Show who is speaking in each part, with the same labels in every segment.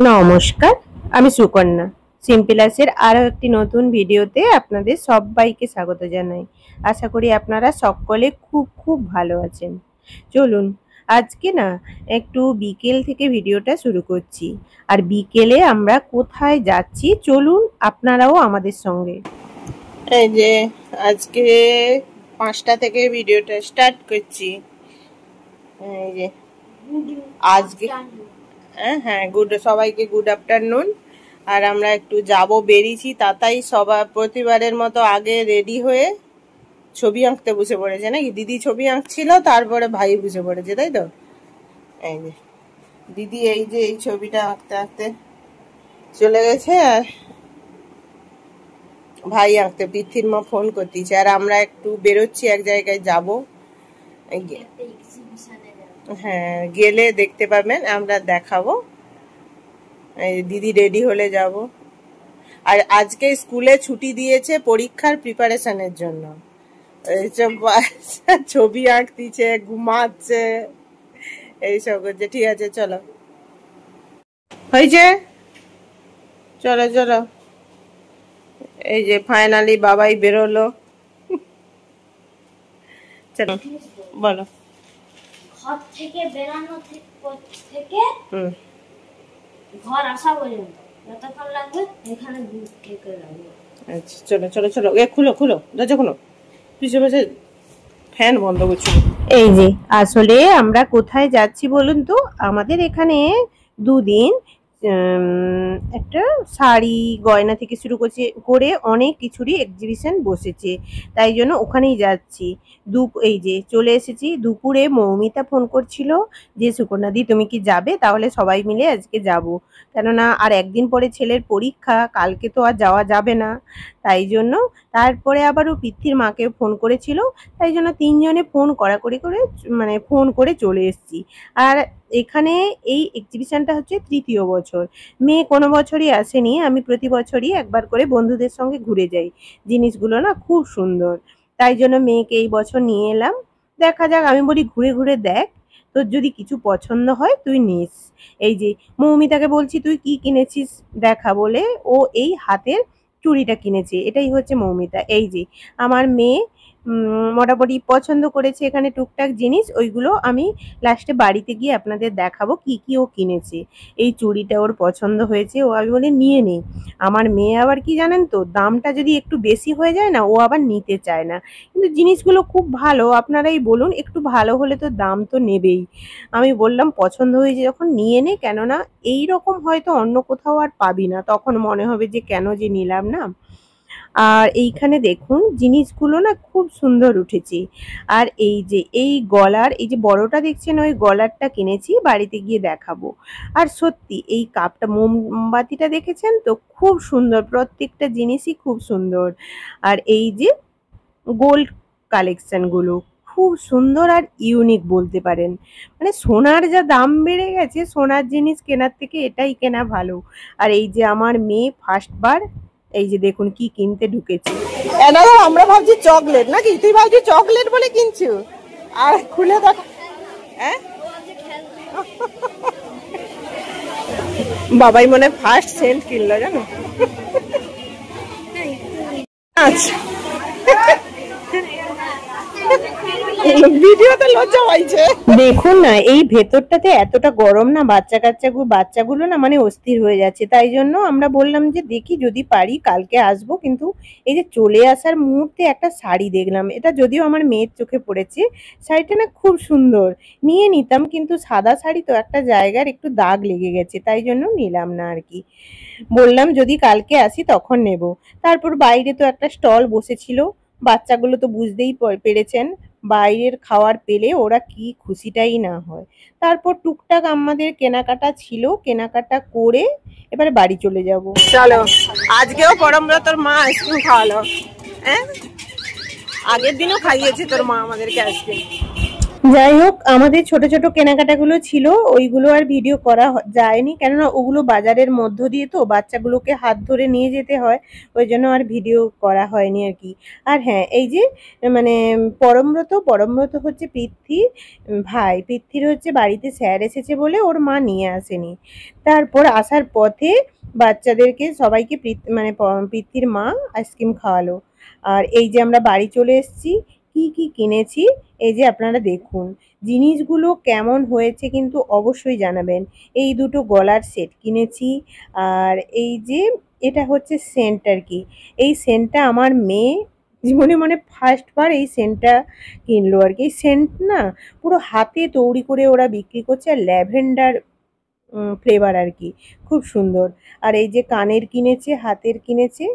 Speaker 1: নমস্কার, আমি সুকন্যা। সিম্পলাসের আরও একটি নতুন ভিডিওতে আপনাদের সবাইকে স্বাগত জানাই। আশা করি আপনারা সকলে খুব খুব ভালো আছেন। চলুন আজকে না একটু বিকেল থেকে ভিডিওটা শুরু করছি। আর বিকেলে আমরা কোথায় যাচ্ছি চলুন আপনারাও আমাদের সঙ্গে। এই যে আজকে 5টা থেকে ভিডিওটা স্টার্ট করছি। এই যে আজকে হ্যাঁ সবাইকে গুড আফটারনুন। আর আমরা একটু যাব বেরিয়েছি, তাতাই সবার প্রতিবারের মতো আগে রেডি হয়ে ছবি আঁকতে বসে পড়েছে নাকি। দিদি ছবি আঁকছিল, তারপরে ভাই বসে পড়েছে, তাই তো। এই যে দিদি এই যে এই ছবিটা আঁকতে আঁকতে চলে গেছে, আর ভাই আঁকতে পৃথির মা ফোন করতেছে। আর আমরা একটু বেরোচ্ছি, এক জায়গায় যাব। হ্যাঁ, গেলে দেখতে পাবেন, আমরা দেখাবো। দিদি রেডি হলে যাব। আর আজকে স্কুলে ছুটি দিয়েছে পরীক্ষার প্রিপারেশনের জন্য। এইসব ছবি আঁকতিছে, ঘুমাচ্ছে, এইসব করছে। ঠিক আছে, চলো, হয়েছে, চলো চলো। এই যে ফাইনালি বাবাই বেরোলো। চলো বলো।
Speaker 2: ঘর থেকে বেরানো থেকে ঘর আসা পর্যন্ত যতক্ষণ লাগবে এখানে লাগবে।
Speaker 1: আচ্ছা চলো চলো চলো, খুলো খুলো, দরজা খুলো, পিছনে পিছনে ফ্যান বন্ধ করছি। এই যে আসলে আমরা কোথায় যাচ্ছি বলুন তো। আমাদের এখানে দুদিন একটা শাড়ি গয়না থেকে শুরু করে অনেক কিছুরই এক্সিবিশন বসেছে, তাই জন্য ওখানেই যাচ্ছি। এই যে চলে এসেছি। দুপুরে মৌমিতা ফোন করছিল যে সুকন্যাদি তুমি কি যাবে, তাহলে সবাই মিলে আজকে যাব, কেননা আর একদিন পরে ছেলের পরীক্ষা, কালকে তো আর যাওয়া যাবে না, তাই জন্য। তারপরে আবার ও পিথির মাকে ফোন করেছিল, তাই জন্য তিনজনে ফোন করাকরি করে ফোন করে চলে এসেছি। আর এখানে এই এক্সিবিশনটা হচ্ছে 3য় বছর। মেয়ে কোনো বছরই আসেনি, আমি প্রতি বছরই একবার করে বন্ধুদের সঙ্গে ঘুরে যাই। জিনিসগুলো না খুব সুন্দর, তাই জন্য মেয়েকে এই বছর নিয়ে এলাম। দেখা যাক, আমি বলি ঘুরে ঘুরে দেখ, তোর যদি কিছু পছন্দ হয় তুই নিস। এই যে মৌমিতাকে বলছি তুই কি কিনেছিস দেখা বলে, ও এই হাতের চুড়িটা কিনেছে। এটাই হচ্ছে মৌমিতা। এই যে আমার মেয়ে মোটামুটি পছন্দ করেছে এখানে টুকটাক জিনিস, ওইগুলো আমি লাস্টে বাড়িতে গিয়ে আপনাদের দেখাবো কি কি ও কিনেছে। এই চুড়িটা ওর পছন্দ হয়েছে, ও আমি বলে নিয়ে নেই। আমার মেয়ে আবার কি জানেন তো, দামটা যদি একটু বেশি হয়ে যায় না, ও আবার নিতে চায় না, কিন্তু জিনিসগুলো খুব ভালো। আপনারাই বলুন, একটু ভালো হলে তো দাম তো নেবেই। আমি বললাম পছন্দ হয়েছে যখন নিয়ে নে, কেননা এই রকম হয়তো অন্য কোথাও আর পাবি না, তখন মনে হবে যে কেন যে নিলাম না। আর এইখানে দেখুন জিনিসগুলো না খুব সুন্দর উঠেছে। আর এই যে এই গলার, এই যে বড়টা দেখছেন, ওই গলারটা কিনেছি, বাড়িতে গিয়ে দেখাবো। আর সত্যি এই কাপটা, মোমবাতিটা দেখেছেন তো, খুব সুন্দর, প্রত্যেকটা জিনিসই খুব সুন্দর। আর এই যে গোল্ড কালেকশনগুলো খুব সুন্দর আর ইউনিক বলতে পারেন। সোনার যা দাম বেড়ে গেছে, সোনার জিনিস কেনার থেকে এটাই কেনা ভালো। আর এই যে আমার মেয়ে ফার্স্টবার এই যে দেখুন কি কিনতে ঢুকেছে। আমরা ভাবছি চকলেট নাকি, তুই ভাবছি চকলেট বলে কিনছো, আর খুলে দেখো। হ্যাঁ, বাবাই মনে ফার্স্ট সেন্ট কিনলো জানো। আচ্ছা, ভিডিওতে লজ্জা পাইছে। দেখুন না, এই ভেতরটাতে এতটা গরম না, বাচ্চাগুলো না অস্থির হয়ে যাচ্ছে, তাই জন্য আমরা বললাম যে দেখি যদি পারি কালকে আসবো। কিন্তু এই যে চলে আসার মুহূর্তে একটা শাড়ি দেখলাম, এটা যদিও আমার মেয়ের চোখে পড়েছে, শাড়িটা না খুব সুন্দর, নিয়ে নিতাম, কিন্তু সাদা শাড়ি তো একটা জায়গার একটু দাগ লেগে গেছে, তাই জন্য নিলাম না আর কি। বললাম যদি কালকে আসি তখন নেব। তারপর বাইরে তো একটা স্টল বসেছিল, বাচ্চাগুলো তো বুঝতেই পেরেছেন, বাইরের খাবার পেলে ওরা কি খুশিটাই না হয়। তারপর টুকটাক আমাদের কেনাকাটা ছিল, কেনাকাটা করে এবারে বাড়ি চলে যাব। চলো, আজকেও পরমব্রতর মা আইসক্রিম খাওয়ালো। হ্যাঁ, আগের দিনও খাইয়েছে তোর মা আমাদেরকে আইসক্রিম। যাই হোক, আমাদের ছোট ছোট কেনাকাটাগুলো ছিল, ওইগুলো আর ভিডিও করা যায়নি, কেননা ওগুলো বাজারের মধ্য দিয়ে তো বাচ্চাগুলোকে হাত ধরে নিয়ে যেতে হয়, ওই জন্য আর ভিডিও করা হয়নি আর কি। আর হ্যাঁ, এই যে মানে পরমব্রত হচ্ছে পৃথ্বীর ভাই। পৃথ্বীর হচ্ছে বাড়িতে স্যার এসেছে বলে ওর মা নিয়ে আসেনি। তারপর আসার পথে বাচ্চাদেরকে সবাইকে মানে পৃথ্বীর মা আইসক্রিম খাওয়ালো। আর এই যে আমরা বাড়ি চলে এসেছি, কি কি কিনেছি এই যে আপনারা দেখুন। জিনিসগুলো কেমন হয়েছে কিন্তু অবশ্যই জানাবেন। এই দুটো গলার সেট কিনেছি। আর এই যে এটা হচ্ছে সেন্ট আর কি। এই সেন্টটা আমার মেয়ে জীবনে মানে ফার্স্টবার এই সেন্টটা কিনলো আর কি। এই সেন্ট না পুরো হাতে তৈরি করে ওরা বিক্রি করছে, আর ল্যাভেন্ডার ফ্লেভার আর কি, খুব সুন্দর। আর এই যে কানের কিনেছে, হাতের কিনেছে।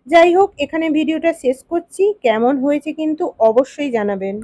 Speaker 1: যাই হোক, এখানে ভিডিওটা শেষ করছি। কেমন হয়েছে কিন্তু অবশ্যই জানাবেন।